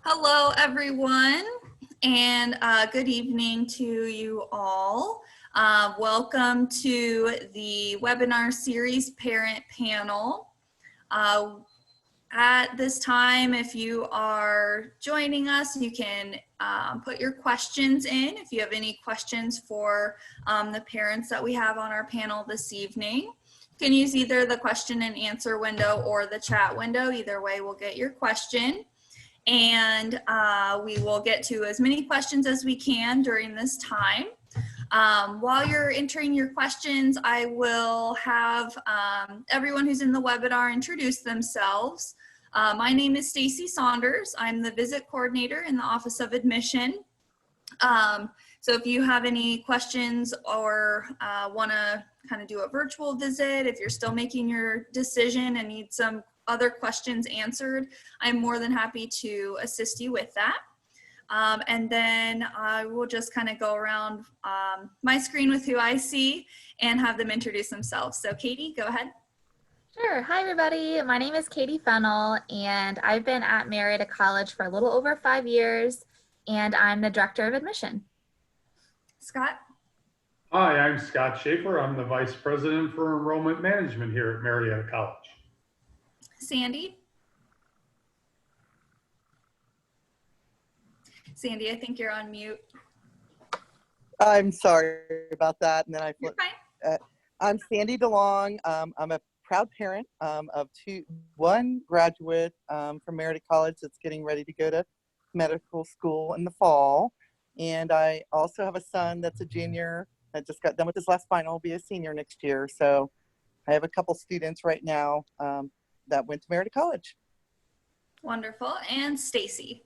Hello, everyone, and good evening to you all. Welcome to the webinar series Parent Panel. At this time, if you are joining us, you can put your questions in if you have any questions for the parents that we have on our panel this evening. You can use either the question and answer window or the chat window. Either way, we'll get your question. And we will get to as many questions as we can during this time. While you're entering your questions, I will have everyone who's in the webinar introduce themselves. My name is Stacy Saunders. I'm the visit coordinator in the Office of Admission. So if you have any questions or want to kind of do a virtual visit, if you're still making your decision and need some other questions answered, I'm more than happy to assist you with that. And then I will just kind of go around my screen with who I see and have them introduce themselves. So Katie, go ahead. Sure. Hi, everybody. My name is Katie Fennell, and I've been at Marietta College for a little over 5 years, and I'm the Director of Admission. Scott. Hi, I'm Scott Schaefer. I'm the Vice President for Enrollment Management here at Marietta College. Sandy. Sandy, I think you're on mute. I'm sorry about that. And then You're fine. I'm Sandy DeLong. I'm a proud parent of one graduate from Marietta College that's getting ready to go to medical school in the fall. And I also have a son that's a junior that just got done with his last final, will be a senior next year. So I have a couple students right now that went to Marietta College. Wonderful. And Stacy.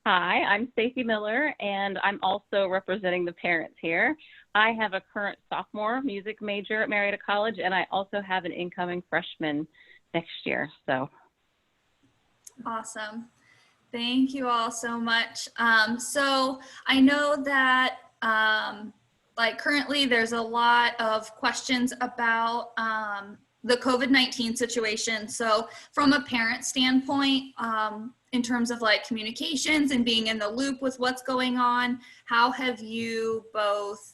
Hi, I'm Stacy Miller, and I'm also representing the parents here. I have a current sophomore music major at Marietta College, and I also have an incoming freshman next year. So Awesome. Thank you all so much. So I know that like currently there's a lot of questions about the COVID-19 situation. So from a parent standpoint, in terms of like communications and being in the loop with what's going on, how have you both,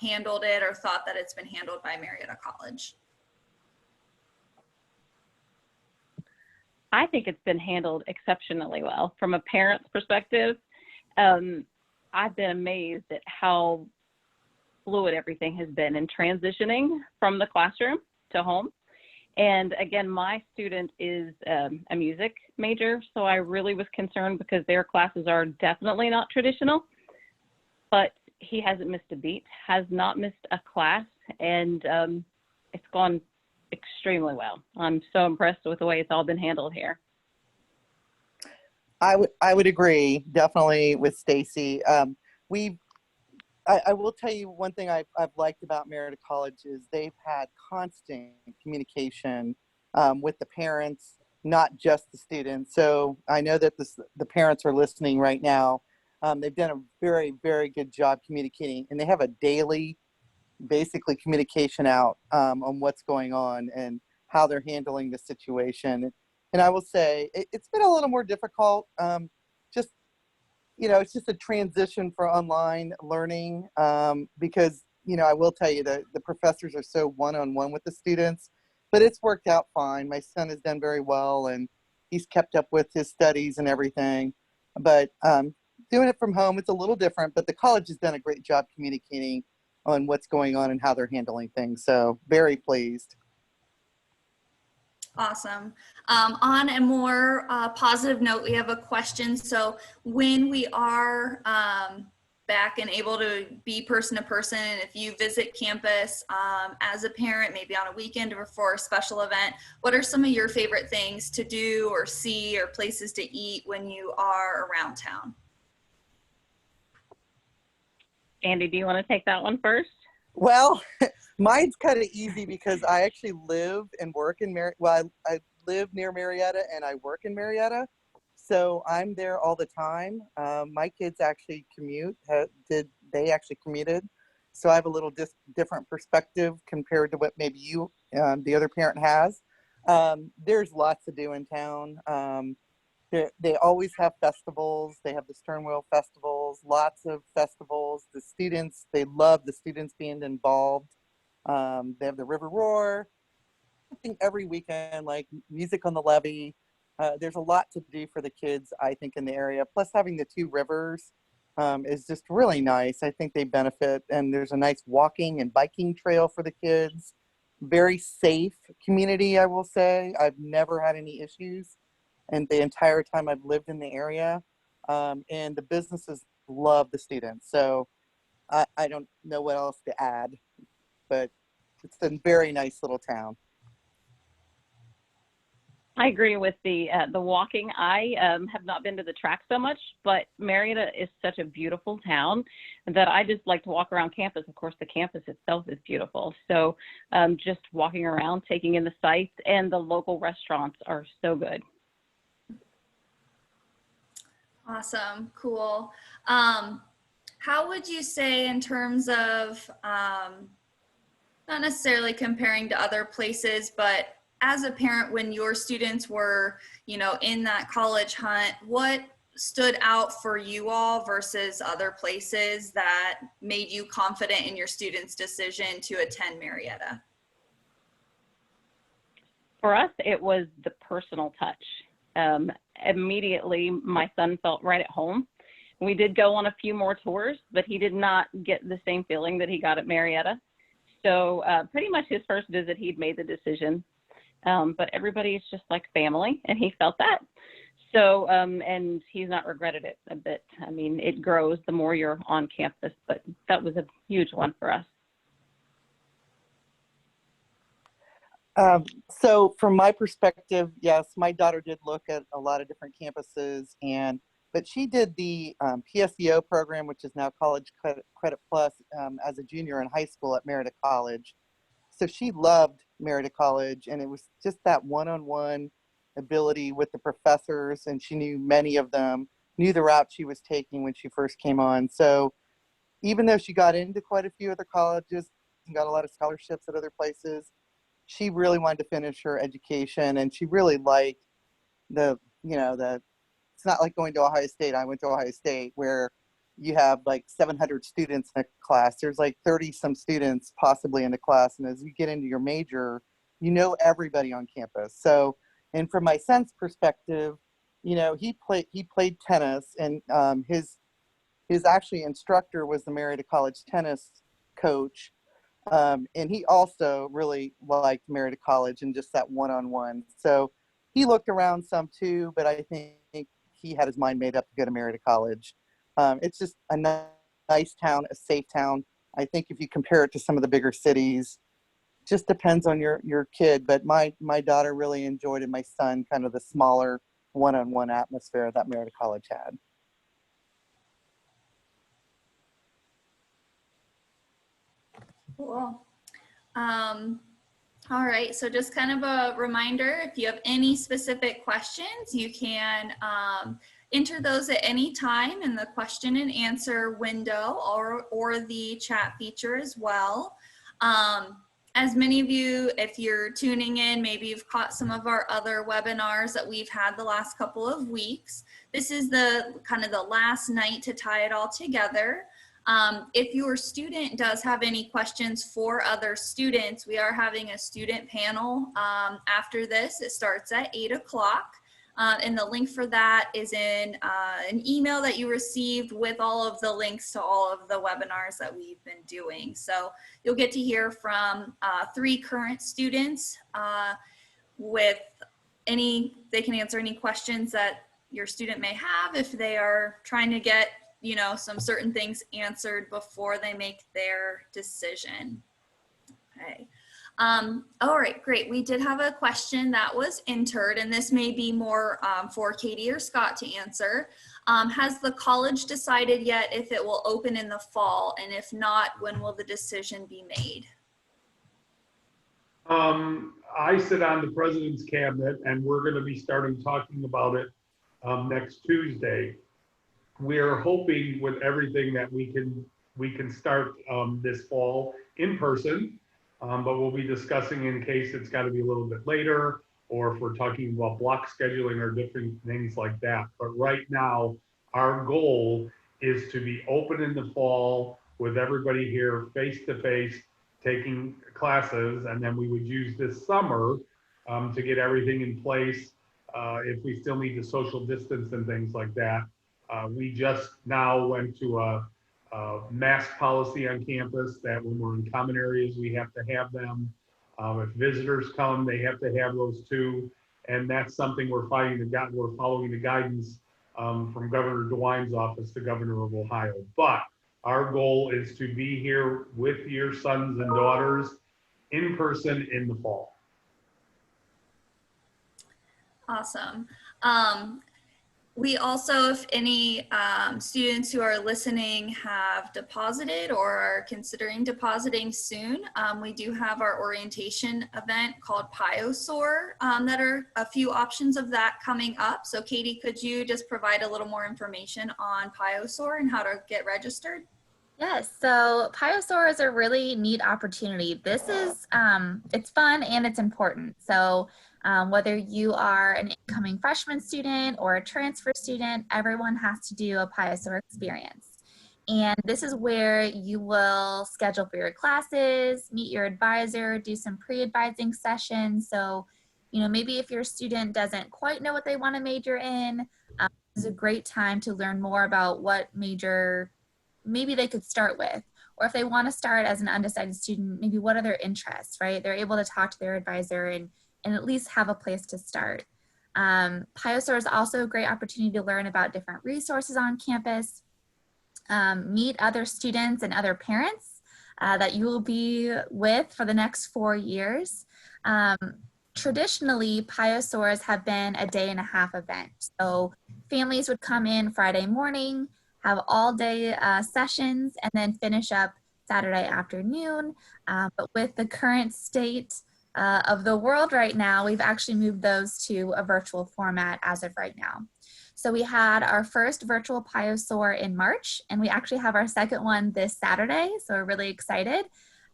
handled it or thought that it's been handled by Marietta College? I think it's been handled exceptionally well. From a parent's perspective, I've been amazed at how fluid everything has been in transitioning from the classroom to home. And again, my student is a music major, so I really was concerned because their classes are definitely not traditional, but he hasn't missed a beat, has not missed a class, and it's gone extremely well. I'm so impressed with the way it's all been handled here. I would agree, definitely, with Stacy. I will tell you one thing I've liked about Marietta College is they've had constant communication with the parents, not just the students. So I know that the parents are listening right now. They've done a very, very good job communicating, and they have a daily, basically, communication out on what's going on and how they're handling the situation. And I will say it's been a little more difficult. It's just a transition for online learning because, I will tell you that the professors are so one-on-one with the students, but it's worked out fine. My son has done very well, and he's kept up with his studies and everything. But doing it from home, it's a little different, but the college has done a great job communicating on what's going on and how they're handling things. So very pleased. Awesome. On a more positive note, we have a question. So when we are back and able to be person to person, if you visit campus as a parent, maybe on a weekend or for a special event, what are some of your favorite things to do or see or places to eat when you are around town? Andy, do you want to take that one first? Well, mine's kind of easy because I actually live and work in I live near Marietta and I work in Marietta, so I'm there all the time. My kids actually commute. They actually commuted, so I have a little different perspective compared to what maybe you, the other parent, has. There's lots to do in town. They always have festivals. They have the Sternwheel festivals, lots of festivals. The students, they love the students being involved. They have the River Roar. I think every weekend, like music on the levee. There's a lot to do for the kids, I think, in the area. Plus, having the two rivers is just really nice. I think they benefit, and there's a nice walking and biking trail for the kids. Very safe community, I will say. I've never had any issues, and the entire time I've lived in the area. And the businesses love the students. So I don't know what else to add, but it's a very nice little town. I agree with the walking. I have not been to the track so much, but Marietta is such a beautiful town that I just like to walk around campus. Of course, the campus itself is beautiful. So just walking around, taking in the sights, and the local restaurants are so good. Awesome, cool. How would you say in terms of, not necessarily comparing to other places, but as a parent, when your students were, in that college hunt, what stood out for you all versus other places that made you confident in your students' decision to attend Marietta? For us, it was the personal touch. Immediately, my son felt right at home. We did go on a few more tours, but he did not get the same feeling that he got at Marietta. So pretty much his first visit, he'd made the decision. But everybody is just like family, and he felt that. So, and he's not regretted it a bit. I mean, it grows the more you're on campus, but that was a huge one for us. So from my perspective, yes, my daughter did look at a lot of different campuses, but she did the PSEO program, which is now College Credit Plus, as a junior in high school at Marietta College. So she loved Marietta College, and it was just that one-on-one ability with the professors, and she knew many of them, knew the route she was taking when she first came on. So even though she got into quite a few other colleges and got a lot of scholarships at other places, she really wanted to finish her education, and she really liked it's not like going to Ohio State. I went to Ohio State where you have like 700 students in a class. There's like 30 some students possibly in a class. And as you get into your major, you know everybody on campus. So, and from my son's perspective, he played tennis, and his actually instructor was the Marietta College tennis coach. And he also really liked Marietta College and just that one-on-one. So he looked around some too, but I think he had his mind made up to go to Marietta College. It's just a nice town, a safe town. I think if you compare it to some of the bigger cities, just depends on your kid. But my daughter really enjoyed it. My son, kind of the smaller one-on-one atmosphere that Marietta College had. Cool. All right, so just kind of a reminder, if you have any specific questions, you can enter those at any time in the question and answer window or the chat feature as well. As many of you, if you're tuning in, maybe you've caught some of our other webinars that we've had the last couple of weeks. This is the kind of the last night to tie it all together. If your student does have any questions for other students, we are having a student panel after this. It starts at 8 o'clock. And the link for that is in an email that you received with all of the links to all of the webinars that we've been doing. So you'll get to hear from 3 current students they can answer any questions that your student may have if they are trying to get some certain things answered before they make their decision. Okay. All right, great. We did have a question that was entered, and this may be more for Katie or Scott to answer. Has the college decided yet if it will open in the fall? And if not, when will the decision be made? I sit on the president's cabinet, and we're going to be starting talking about it next Tuesday. We're hoping with everything that we can start this fall in person, but we'll be discussing in case it's got to be a little bit later. or if we're talking about block scheduling or different things like that. But right now, our goal is to be open in the fall with everybody here face to face taking classes, and then we would use this summer to get everything in place. If we still need to social distance and things like that. We just now went to a mask policy on campus that when we're in common areas, we have to have them. If visitors come, they have to have those too. And that's something we're following the guidance from Governor DeWine's office, the Governor of Ohio. But our goal is to be here with your sons and daughters in person in the fall. Awesome. We also, if any students who are listening have deposited or are considering depositing soon, we do have our orientation event called Pious, that are a few options of that coming up. So Katie, could you just provide a little more information on Pious and how to get registered? Yes, so Pious is a really neat opportunity. This is, it's fun and it's important. So whether you are an incoming freshman student or a transfer student, everyone has to do a Pious experience. And this is where you will schedule for your classes, meet your advisor, do some pre-advising sessions. So, you know, maybe if your student doesn't quite know what they want to major in, it's a great time to learn more about what major maybe they could start with, or if they want to start as an undecided student, maybe what are their interests, right? They're able to talk to their advisor and at least have a place to start. Pious is also a great opportunity to learn about different resources on campus, meet other students and other parents that you will be with for the next 4 years. Traditionally, Pious have been a day-and-a-half event. So families would come in Friday morning, have all day sessions, and then finish up Saturday afternoon. But with the current state of the world right now, we've actually moved those to a virtual format as of right now. So we had our first virtual Pious in March, and we actually have our second one this Saturday, so we're really excited.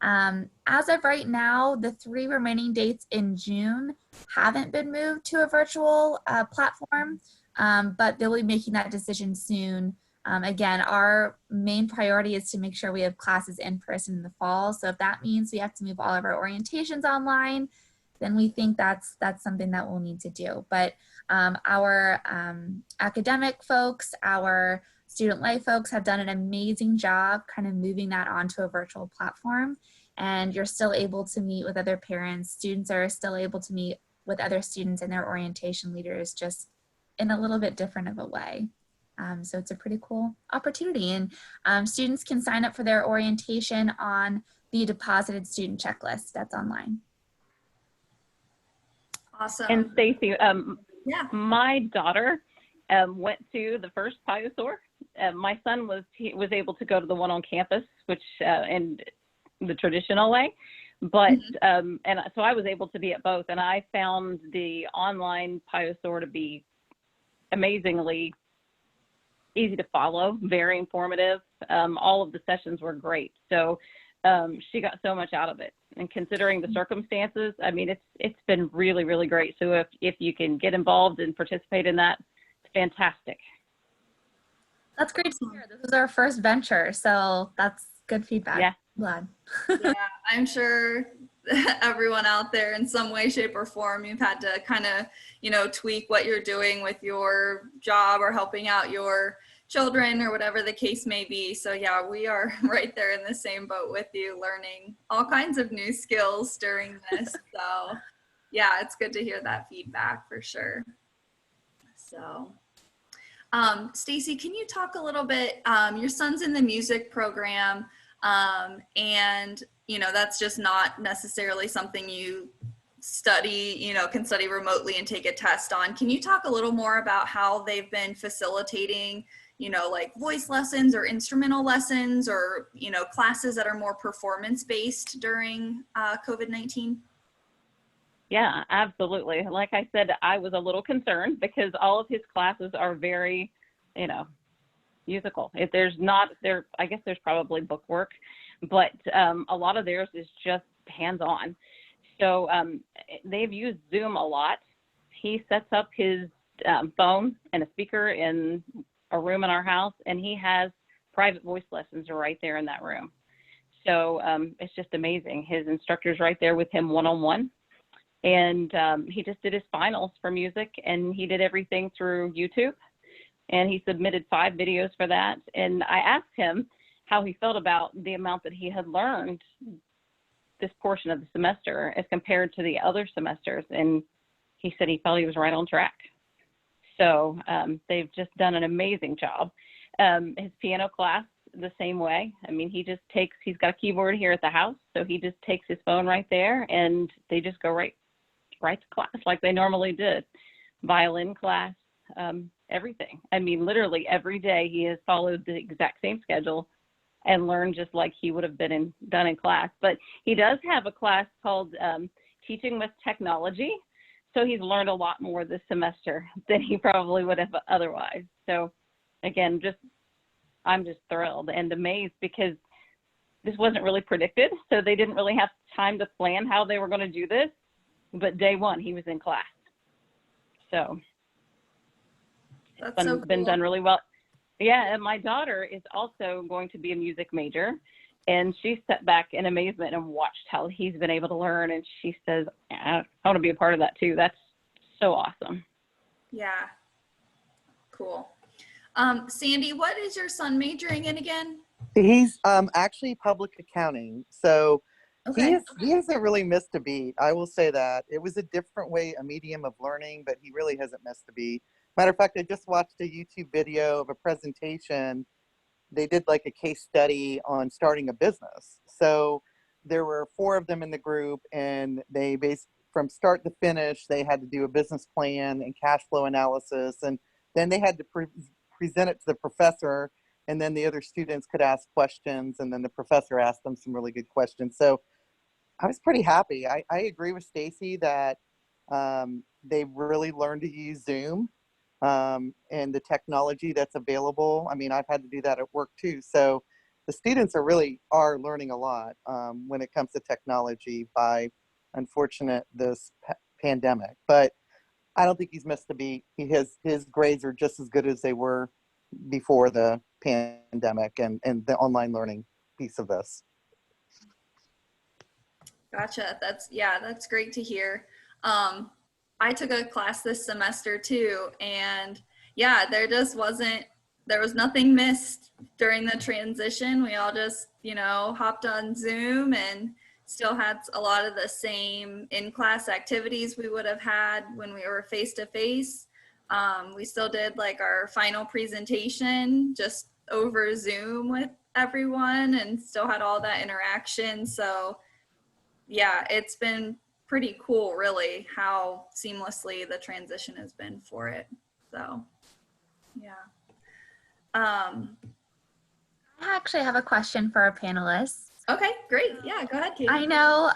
As of right now, the 3 remaining dates in June haven't been moved to a virtual platform, but they'll be making that decision soon. Again, our main priority is to make sure we have classes in person in the fall. So if that means we have to move all of our orientations online, then we think that's something that we'll need to do. But our academic folks, our student life folks have done an amazing job kind of moving that onto a virtual platform. And you're still able to meet with other parents. Students are still able to meet with other students and their orientation leaders, just in a little bit different of a way. So it's a pretty cool opportunity, and students can sign up for their orientation on the deposited student checklist that's online. Awesome. And Stacy, yeah, my daughter went to the first Pious. My son was able to go to the one on campus, which in the traditional way, but and so I was able to be at both, and I found the online Pious to be amazingly easy to follow, very informative. All of the sessions were great. So she got so much out of it. And considering the circumstances, I mean, it's been really, really great. So if you can get involved and participate in that, it's fantastic. That's great to hear. This is our first venture, so that's good feedback. Yeah. Glad. yeah, I'm sure everyone out there in some way, shape, or form, you've had to kind of, you know, tweak what you're doing with your job or helping out your children or whatever the case may be. So yeah, we are right there in the same boat with you, learning all kinds of new skills during this. So yeah, it's good to hear that feedback for sure. So Stacy, can you talk a little bit, your son's in the music program, and you know, that's just not necessarily something you study, you know, can study remotely and take a test on. Can you talk a little more about how they've been facilitating, you know, like voice lessons or instrumental lessons or, you know, classes that are more performance-based during COVID-19? Yeah, absolutely. Like I said, I was a little concerned because all of his classes are very, you know, musical. If there's not there, I guess there's probably book work, but a lot of theirs is just hands-on. So they've used Zoom a lot. He sets up his phone and a speaker in a room in our house, and he has private voice lessons right there in that room. So it's just amazing. His instructor's right there with him one-on-one. And he just did his finals for music, and he did everything through YouTube. And he submitted 5 videos for that. And I asked him how he felt about the amount that he had learned this portion of the semester as compared to the other semesters. And he said he felt he was right on track. So they've just done an amazing job. His piano class, the same way. I mean, he's got a keyboard here at the house, so he just takes his phone right there, and they just go right to class like they normally did. Violin class, everything. I mean, literally every day he has followed the exact same schedule and learned just like he would have been done in class. But he does have a class called Teaching with Technology, so he's learned a lot more this semester than he probably would have otherwise. So again, I'm just thrilled and amazed because this wasn't really predicted. So they didn't really have time to plan how they were going to do this. But day one, he was in class. So That's so cool. Been done really well. Yeah, and my daughter is also going to be a music major. And she sat back in amazement and watched how he's been able to learn. And she says, I want to be a part of that too. That's so awesome. Yeah. Cool. Sandy, what is your son majoring in again? He's actually public accounting. So Okay. he hasn't really missed a beat. I will say that. It was a different way, a medium of learning, but he really hasn't missed a beat. Matter of fact, I just watched a YouTube video of a presentation. They did like a case study on starting a business. So there were 4 of them in the group, and they from start to finish, they had to do a business plan and cash flow analysis. And then they had to present it to the professor, and then the other students could ask questions, and then the professor asked them some really good questions. So I was pretty happy. I agree with Stacy that they really learned to use Zoom and the technology that's available. I mean, I've had to do that at work too. So the students are learning a lot when it comes to technology by, unfortunate, this pandemic. But I don't think he's missed a beat. His grades are just as good as they were before the pandemic and the online learning piece of this. Gotcha. That's great to hear. I took a class this semester too, and yeah, there was nothing missed during the transition. We all just, hopped on Zoom and still had a lot of the same in-class activities we would have had when we were face-to-face. We still did like our final presentation just over Zoom with everyone and still had all that interaction. So yeah, it's been pretty cool really how seamlessly the transition has been for it. So yeah. I actually have a question for our panelists. Okay, great. Yeah, go ahead, Kate. I know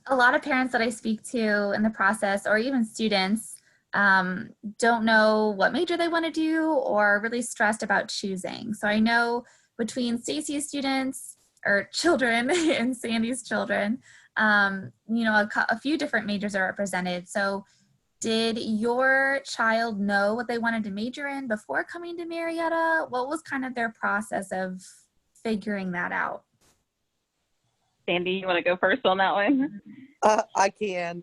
a lot of parents that I speak to in the process, or even students, don't know what major they want to do or are really stressed about choosing. So I know between Stacy's students or children and Sandy's children, a few different majors are represented. So did your child know what they wanted to major in before coming to Marietta? What was kind of their process of figuring that out? Sandy, you want to go first on that one? I can.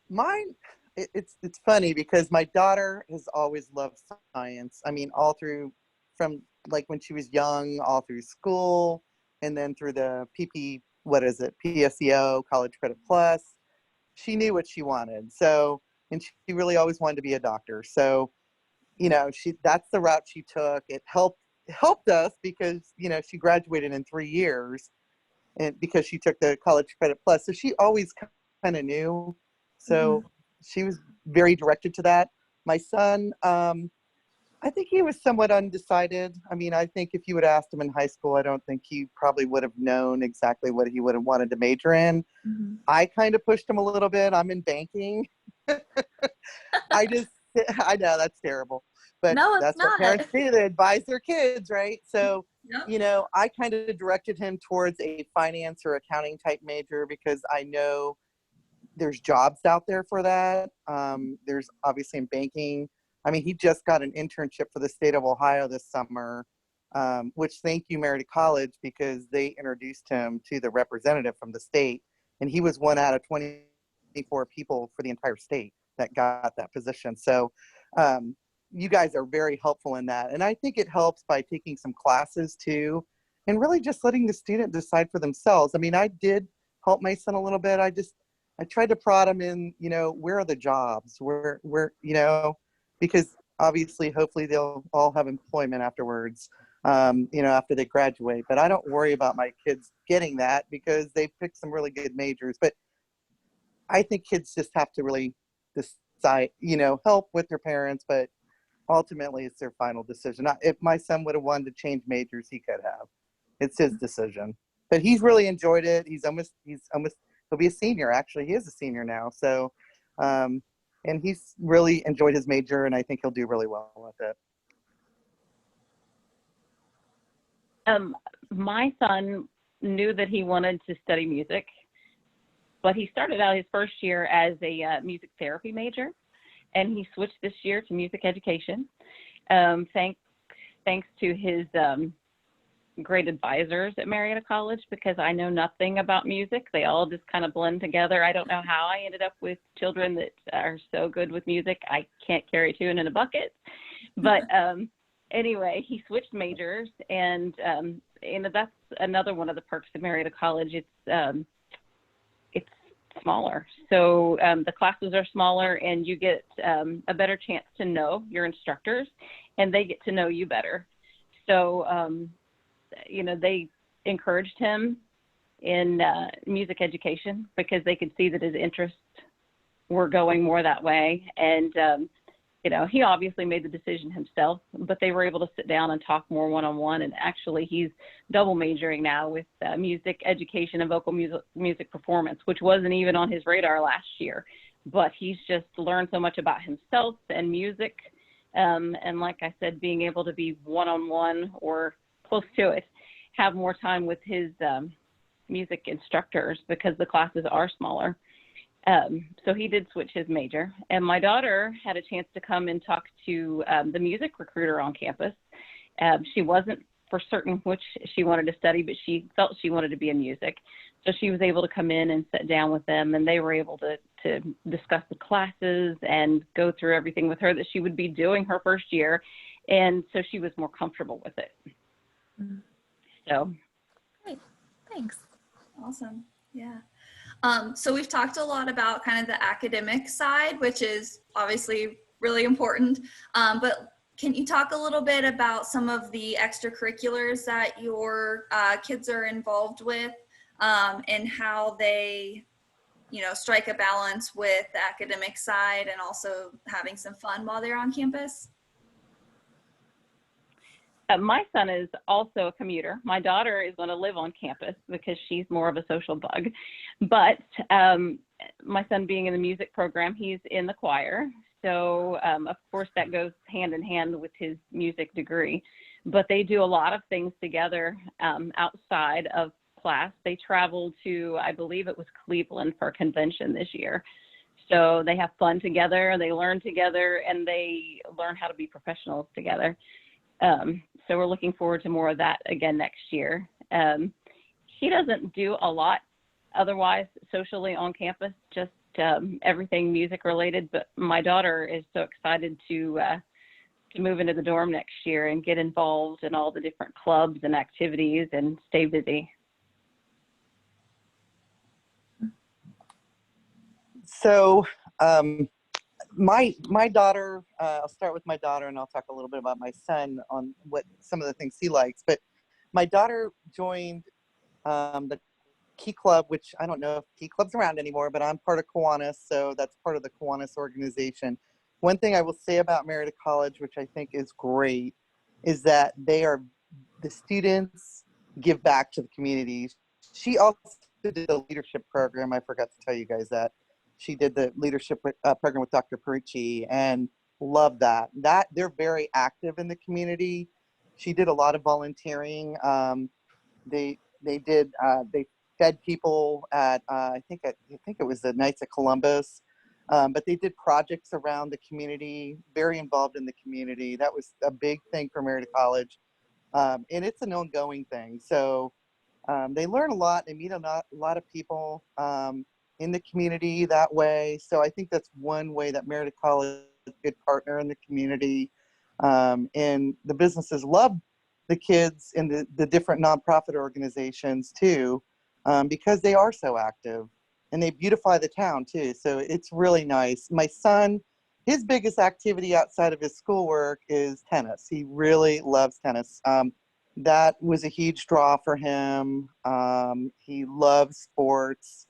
Mine, it's funny because my daughter has always loved science. I mean, all through, from like when she was young, all through school, and then through the PSEO, College Credit Plus. She knew what she wanted. So, and she really always wanted to be a doctor. So, that's the route she took. It helped us because, she graduated in 3 years, and because she took the College Credit Plus. So she always kind of knew. So she was very directed to that. My son, I think he was somewhat undecided. I mean, I think if you would ask him in high school, I don't think he probably would have known exactly what he would have wanted to major in. Mm-hmm. I kind of pushed him a little bit. I'm in banking. I know that's terrible, but no, that's what parents do. They advise their kids, right? So Yep. I kind of directed him towards a finance or accounting type major because I know there's jobs out there for that. There's obviously in banking. I mean, he just got an internship for the state of Ohio this summer, which thank you, Marietta College, because they introduced him to the representative from the state. And he was one out of 24 people for the entire state that got that position. So you guys are very helpful in that. And I think it helps by taking some classes too, and really just letting the student decide for themselves. I mean, I did help my son a little bit. I tried to prod him in, where are the jobs? Where, because obviously, hopefully they'll all have employment afterwards, after they graduate. But I don't worry about my kids getting that because they picked some really good majors. But I think kids just have to really decide, help with their parents, but ultimately it's their final decision. If my son would have wanted to change majors, he could have. It's his decision. But he's really enjoyed it. He'll be a senior, actually. He is a senior now. So, and he's really enjoyed his major, and I think he'll do really well with it. My son knew that he wanted to study music, but he started out his first year as a music therapy major, and he switched this year to music education. Thanks to his great advisors at Marietta College, because I know nothing about music. They all just kind of blend together. I don't know how I ended up with children that are so good with music. I can't carry a tune in a bucket. But anyway, he switched majors, and that's another one of the perks of Marietta College. It's smaller, so the classes are smaller, and you get a better chance to know your instructors, and they get to know you better. So they encouraged him in music education because they could see that his interests were going more that way. And, he obviously made the decision himself, but they were able to sit down and talk more one-on-one. And actually, he's double majoring now with music education and vocal music performance, which wasn't even on his radar last year. But he's just learned so much about himself and music. And like I said, being able to be one-on-one or close to it, have more time with his music instructors because the classes are smaller. So he did switch his major. And my daughter had a chance to come and talk to the music recruiter on campus. She wasn't for certain which she wanted to study, but she felt she wanted to be in music. So she was able to come in and sit down with them, and they were able to discuss the classes and go through everything with her that she would be doing her first year. And so she was more comfortable with it. So. Great, thanks. Awesome, yeah. So we've talked a lot about kind of the academic side, which is obviously really important, but can you talk a little bit about some of the extracurriculars that your kids are involved with, and how they, strike a balance with the academic side and also having some fun while they're on campus? My son is also a commuter. My daughter is going to live on campus because she's more of a social bug. But my son being in the music program, he's in the choir. So, of course, that goes hand in hand with his music degree. But they do a lot of things together outside of class. They traveled to, I believe it was Cleveland for a convention this year. So they have fun together, they learn together, and they learn how to be professionals together. So we're looking forward to more of that again next year. He doesn't do a lot otherwise socially on campus, just everything music related. But my daughter is so excited to move into the dorm next year and get involved in all the different clubs and activities and stay busy. So my daughter, I'll start with my daughter and I'll talk a little bit about my son on what some of the things he likes. But my daughter joined the Key Club, which I don't know if Key Club's around anymore, but I'm part of Kiwanis, so that's part of the Kiwanis organization. One thing I will say about Marietta College, which I think is great, is that the students give back to the community. She also did the leadership program. I forgot to tell you guys that. She did the leadership program with Dr. Parucci and loved that. They're very active in the community. She did a lot of volunteering. They fed people at I think it was the Knights of Columbus, but they did projects around the community, very involved in the community. That was a big thing for Marietta College, and it's an ongoing thing. So they learn a lot. They meet a lot of people in the community that way. So I think that's one way that Marietta College is a good partner in the community. And the businesses love the kids in the different nonprofit organizations too, because they are so active and they beautify the town too. So it's really nice. My son, his biggest activity outside of his schoolwork is tennis. He really loves tennis. That was a huge draw for him. He loves sports.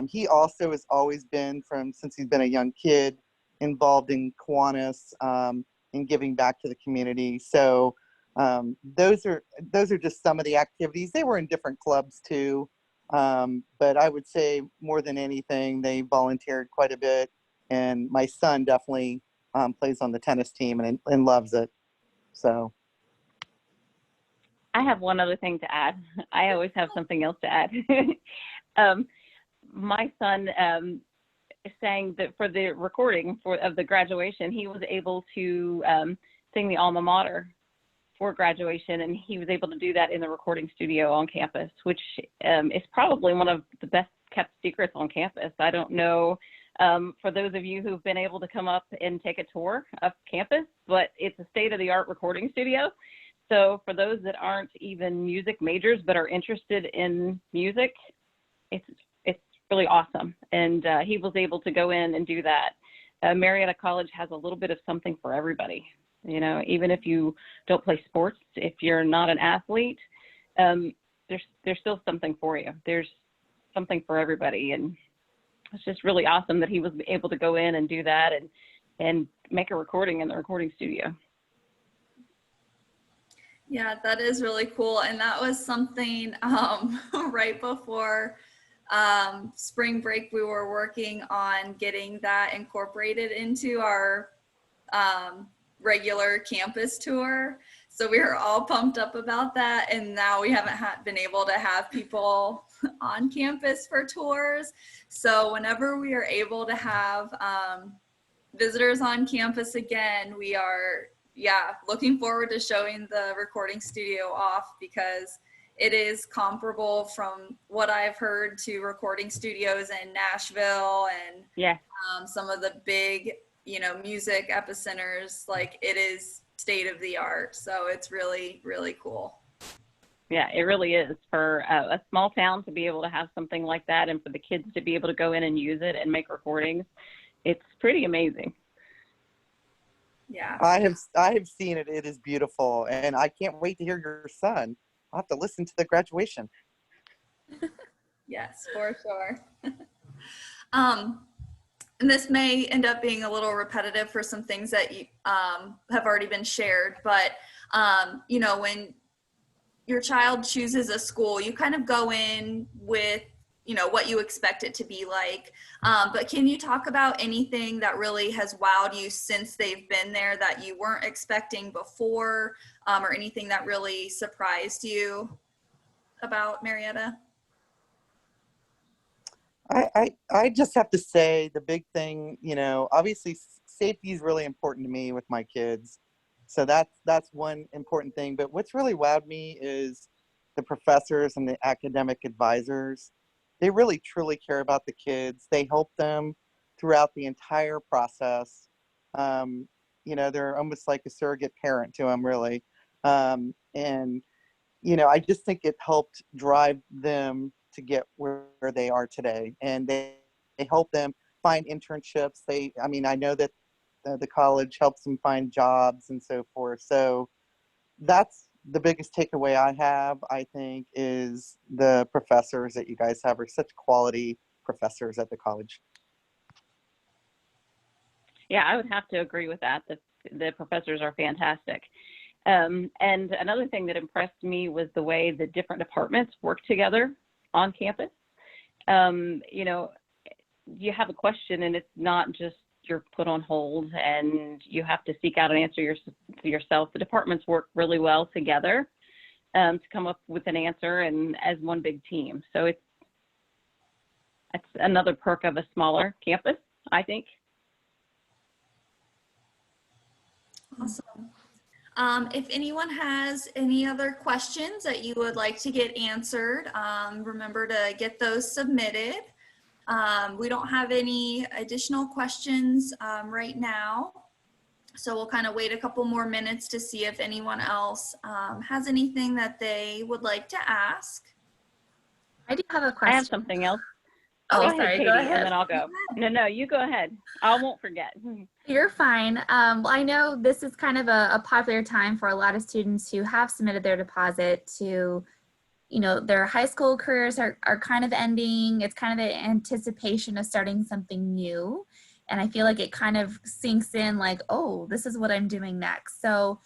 He also has always been, since he's been a young kid, involved in Kiwanis and giving back to the community. So those are just some of the activities. They were in different clubs too, but I would say more than anything, they volunteered quite a bit. And my son definitely plays on the tennis team and loves it. So. I have one other thing to add. I always have something else to add. My son is saying that for the recording of the graduation, he was able to sing the alma mater for graduation, and he was able to do that in the recording studio on campus, which is probably one of the best kept secrets on campus. I don't know for those of you who've been able to come up and take a tour of campus, but it's a state-of-the-art recording studio. So for those that aren't even music majors but are interested in music, it's really awesome. And he was able to go in and do that. Marietta College has a little bit of something for everybody. You know, even if you don't play sports, if you're not an athlete, there's still something for you. There's something for everybody. And it's just really awesome that he was able to go in and do that and make a recording in the recording studio. Yeah, that is really cool. And that was something right before spring break, we were working on getting that incorporated into our regular campus tour. So we were all pumped up about that. And now we haven't been able to have people on campus for tours. So whenever we are able to have visitors on campus again, we are looking forward to showing the recording studio off, because it is comparable from what I've heard to recording studios in Nashville and some of the big, music epicenters. Like, it is state of the art. So it's really, really cool. Yeah, it really is. For a small town to be able to have something like that, and for the kids to be able to go in and use it and make recordings, it's pretty amazing. Yeah. I have seen it. It is beautiful. And I can't wait to hear your son. I'll have to listen to the graduation. Yes, for sure. And this may end up being a little repetitive for some things that you have already been shared, but when your child chooses a school, you kind of go in with what you expect it to be like. But can you talk about anything that really has wowed you since they've been there that you weren't expecting before, or anything that really surprised you about Marietta? I just have to say the big thing, obviously safety is really important to me with my kids. So that's one important thing. But what's really wowed me is the professors and the academic advisors. They really truly care about the kids. They help them throughout the entire process. They're almost like a surrogate parent to them, really. And I just think it helped drive them to get where they are today. And they help them find internships. I know that the college helps them find jobs and so forth. So that's the biggest takeaway I have, I think, is the professors that you guys have are such quality professors at the college. Yeah, I would have to agree with that. The professors are fantastic. And another thing that impressed me was the way the different departments work together on campus. You have a question, and it's not just you're put on hold and you have to seek out an answer yourself. The departments work really well together to come up with an answer and as one big team. So it's another perk of a smaller campus, I think. Awesome. If anyone has any other questions that you would like to get answered, remember to get those submitted. We don't have any additional questions right now, so we'll kind of wait a couple more minutes to see if anyone else has anything that they would like to ask. I do have a question. I have something else. Oh, Go ahead, sorry, Katie, go ahead. and then I'll go. No, you go ahead. I won't forget. You're fine. Well, I know this is kind of a popular time for a lot of students who have submitted their deposit to, you know, their high school careers are kind of ending. It's kind of the anticipation of starting something new. And I feel like it kind of sinks in like, oh, this is what I'm doing next. So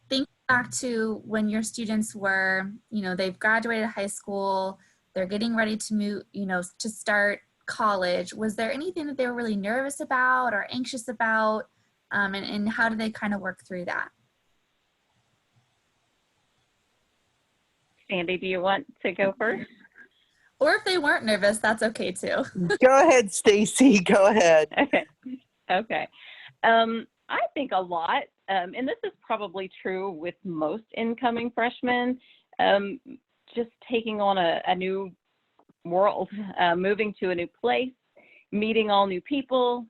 think back to when your students were, you know, they've graduated high school, they're getting ready to move, you know, to start college. Was there anything that they were really nervous about or anxious about? And how do they kind of work through that? Sandy, do you want to go first? Or if they weren't nervous, that's okay too. Go ahead, Stacy. Go ahead. Okay. I think a lot, and this is probably true with most incoming freshmen, just taking on a new world, moving to a new place, meeting all new people,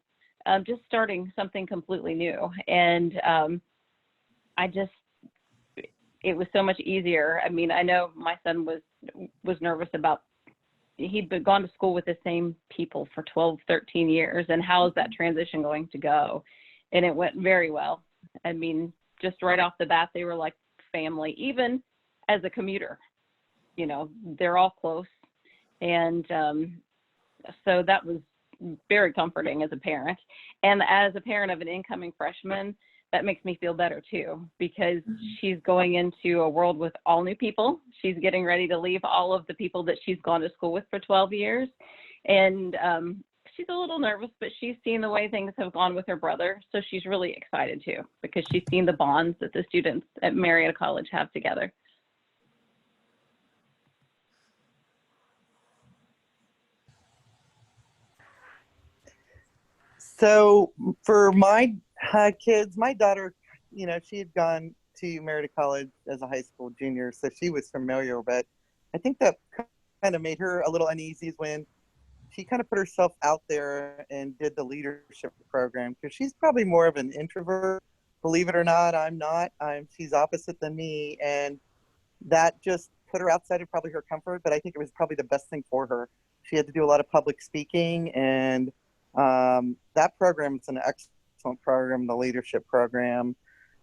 just starting something completely new. And it was so much easier. I mean, I know my son was nervous about, he'd been gone to school with the same people for 12, 13 years. And how is that transition going to go? And it went very well. I mean, just right off the bat, they were like family, even as a commuter, you know, they're all close. And so that was very comforting as a parent. And as a parent of an incoming freshman, that makes me feel better too, because she's going into a world with all new people. She's getting ready to leave all of the people that she's gone to school with for 12 years. And she's a little nervous, but she's seen the way things have gone with her brother. So she's really excited too, because she's seen the bonds that the students at Marietta College have together. So for my kids, my daughter, you know, she had gone to Marietta College as a high school junior, so she was familiar, but I think that kind of made her a little uneasy when she kind of put herself out there and did the leadership program, because she's probably more of an introvert. Believe it or not, I'm not. She's opposite than me, and that just put her outside of probably her comfort, but I think it was probably the best thing for her. She had to do a lot of public speaking, and that program is an excellent program, the leadership program.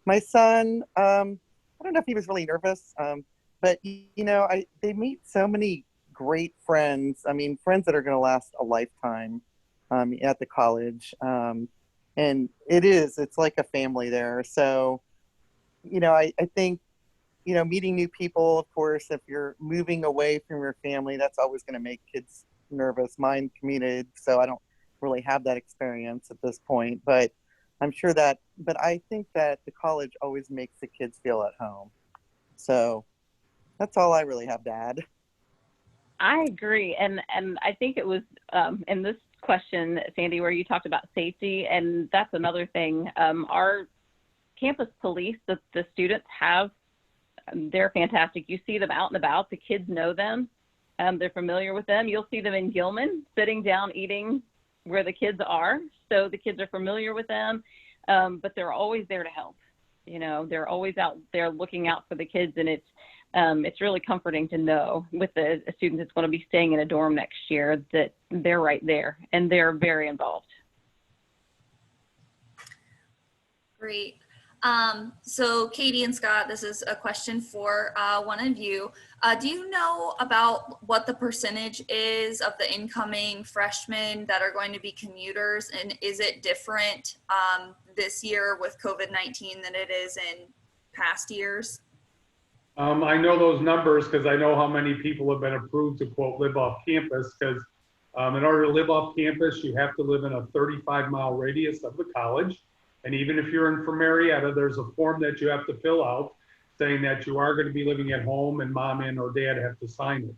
My son, I don't know if he was really nervous, but you know, they meet so many great friends. I mean, friends that are going to last a lifetime at the college. And it's like a family there. So, you know, I think, you know, meeting new people, of course, if you're moving away from your family, that's always going to make kids nervous. Mine commuted, so I don't really have that experience at this point, but I'm sure that, but I think that the college always makes the kids feel at home. So that's all I really have to add. I agree. And I think it was in this question, Sandy, where you talked about safety, and that's another thing. Our campus police that the students have, they're fantastic. You see them out and about. The kids know them. They're familiar with them. You'll see them in Gilman sitting down eating where the kids are. So the kids are familiar with them, but they're always there to help. You know, they're always out there looking out for the kids, and it's really comforting to know with a student that's going to be staying in a dorm next year that they're right there and they're very involved. Great. So Katie and Scott, this is a question for one of you. Do you know about what the percentage is of the incoming freshmen that are going to be commuters? And is it different this year with COVID-19 than it is in past years? I know those numbers because I know how many people have been approved to, quote, live off campus, because In order to live off campus, you have to live in a 35-mile radius of the college. And even if you're in from Marietta, there's a form that you have to fill out saying that you are going to be living at home and mom and or dad have to sign it.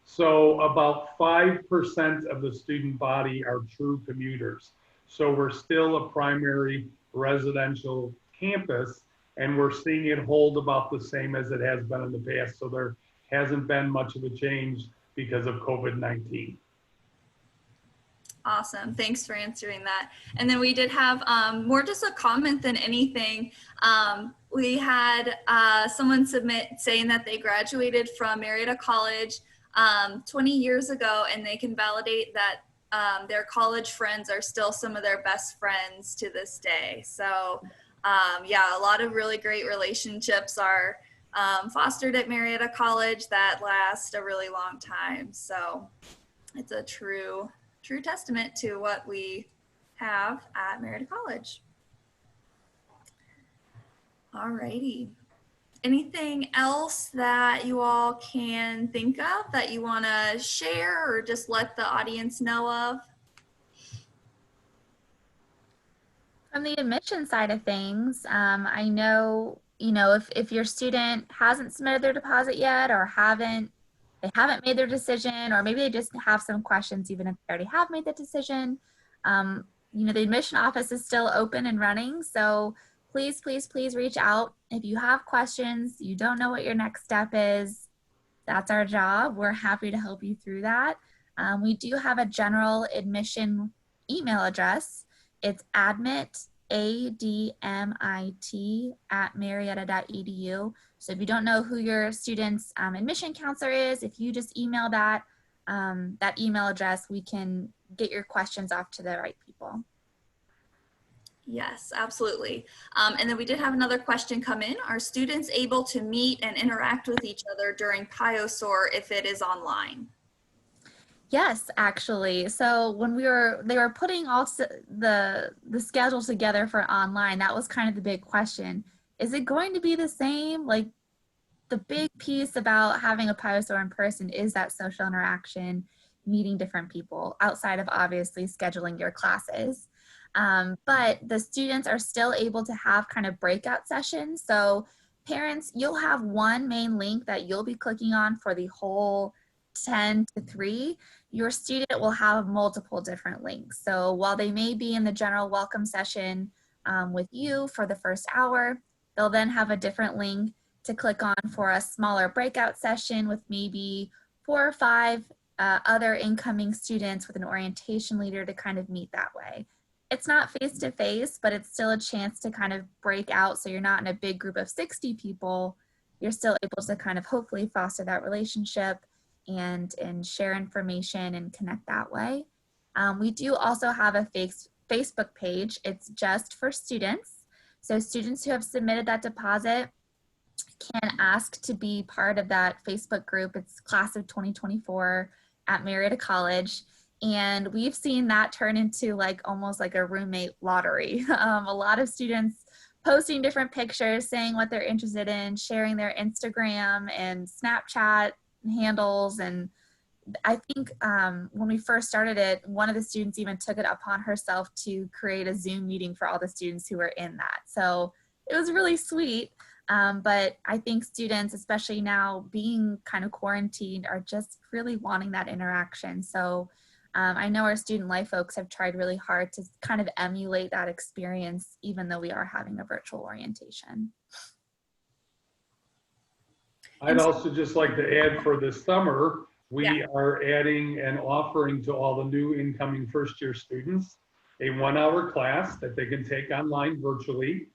So about 5% of the student body are true commuters. So we're still a primary residential campus, and we're seeing it hold about the same as it has been in the past. So there hasn't been much of a change because of COVID-19. Awesome. Thanks for answering that. And then we did have more just a comment than anything. We had someone submit saying that they graduated from Marietta College 20 years ago, and they can validate that their college friends are still some of their best friends to this day. So yeah, a lot of really great relationships are fostered at Marietta College that last a really long time. So it's a true testament to what we have at Marietta College. Alrighty. Anything else that you all can think of that you want to share or just let the audience know of? From the admission side of things, I know, if your student hasn't submitted their deposit yet or they haven't made their decision, or maybe they just have some questions, even if they already have made the decision. The admission office is still open and running. So please, please, please reach out. If you have questions, you don't know what your next step is, that's our job. We're happy to help you through that. We do have a general admission email address. It's admit, ADMIT @marietta.edu. So if you don't know who your student's admission counselor is, if you just email that email address, we can get your questions off to the right people. Yes, absolutely. And then we did have another question come in. Are students able to meet and interact with each other during Pious or if it is online? Yes, actually. So when they were putting all the schedule together for online, that was kind of the big question. Is it going to be the same? Like, the big piece about having a Pious or in person is that social interaction, meeting different people outside of obviously scheduling your classes. But the students are still able to have kind of breakout sessions. So parents, you'll have one main link that you'll be clicking on for the whole 10 to 3. Your student will have multiple different links. So while they may be in the general welcome session with you for the first hour, they'll then have a different link to click on for a smaller breakout session with maybe 4 or 5 other incoming students with an orientation leader to kind of meet that way. It's not face-to-face, but it's still a chance to kind of break out, so you're not in a big group of 60 people. You're still able to kind of hopefully foster that relationship and share information and connect that way. We do also have a Facebook page. It's just for students. So students who have submitted that deposit can ask to be part of that Facebook group. It's class of 2024 at Marietta College. And we've seen that turn into almost like a roommate lottery. A lot of students posting different pictures, saying what they're interested in, sharing their Instagram and Snapchat handles. And I think when we first started it, one of the students even took it upon herself to create a Zoom meeting for all the students who were in that. So it was really sweet. But I think students, especially now being kind of quarantined, are just really wanting that interaction. So I know our student life folks have tried really hard to kind of emulate that experience, even though we are having a virtual orientation. I'd also just like to add, for this summer, we are adding and offering to all the new incoming first-year students a 1-hour class that they can take online virtually.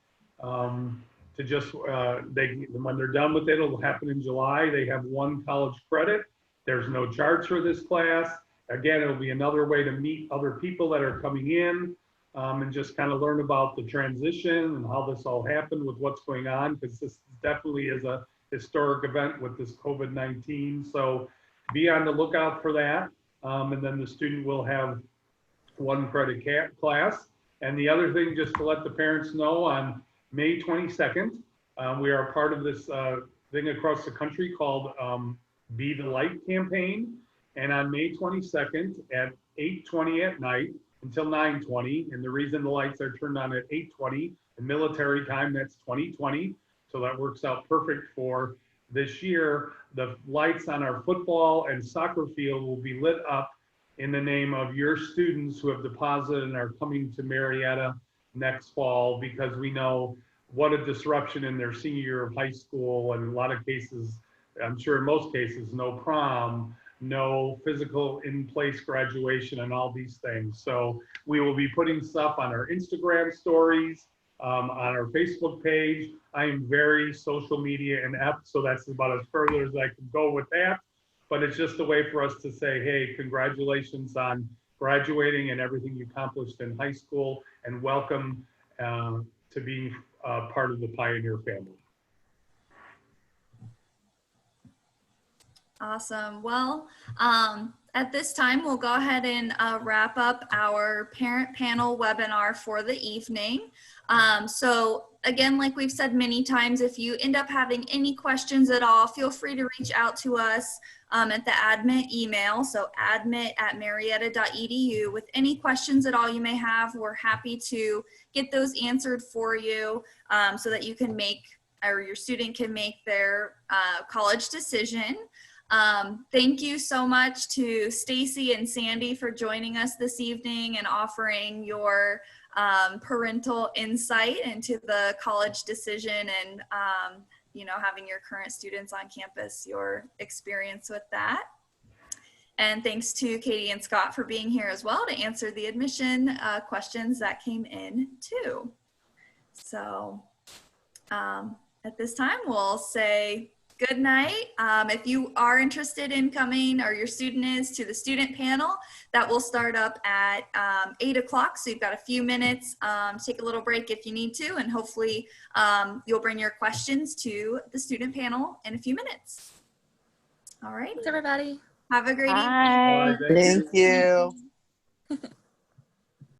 To just, when they're done with it, it'll happen in July. They have 1 college credit. There's no charge for this class. Again, it'll be another way to meet other people that are coming in and just kind of learn about the transition and how this all happened with what's going on, because this definitely is a historic event with this COVID-19. So be on the lookout for that. And then the student will have 1 credit class. And the other thing, just to let the parents know, on May 22nd, we are part of this thing across the country called Be the Light campaign. And on May 22nd at 8:20 at night until 9:20, and the reason the lights are turned on at 8:20 in military time, that's 2020. So that works out perfect for this year. The lights on our football and soccer field will be lit up in the name of your students who have deposited and are coming to Marietta next fall, because we know what a disruption in their senior year of high school, and in a lot of cases, I'm sure in most cases, no prom, no physical in-place graduation, and all these things. So we will be putting stuff on our Instagram stories, on our Facebook page. I am very social media inept, so that's about as further as I can go with that. But it's just a way for us to say, hey, congratulations on graduating and everything you accomplished in high school, and welcome to being part of the Pioneer family. Awesome. Well, at this time, we'll go ahead and wrap up our parent panel webinar for the evening. So again, like we've said many times, if you end up having any questions at all, feel free to reach out to us at the admit email, so admit@marietta.edu, with any questions at all you may have. We're happy to get those answered for you so that you can make, or your student can make their college decision. Thank you so much to Stacy and Sandy for joining us this evening and offering your parental insight into the college decision and you know, having your current students on campus, your experience with that. And thanks to Katie and Scott for being here as well to answer the admission questions that came in too. So at this time, we'll say good night. If you are interested in coming, or your student is, to the student panel, that will start up at 8 o'clock. So you've got a few minutes to take a little break if you need to, and hopefully you'll bring your questions to the student panel in a few minutes. All right. Thanks, everybody. Have a great evening. Bye. Thank you. Thank you.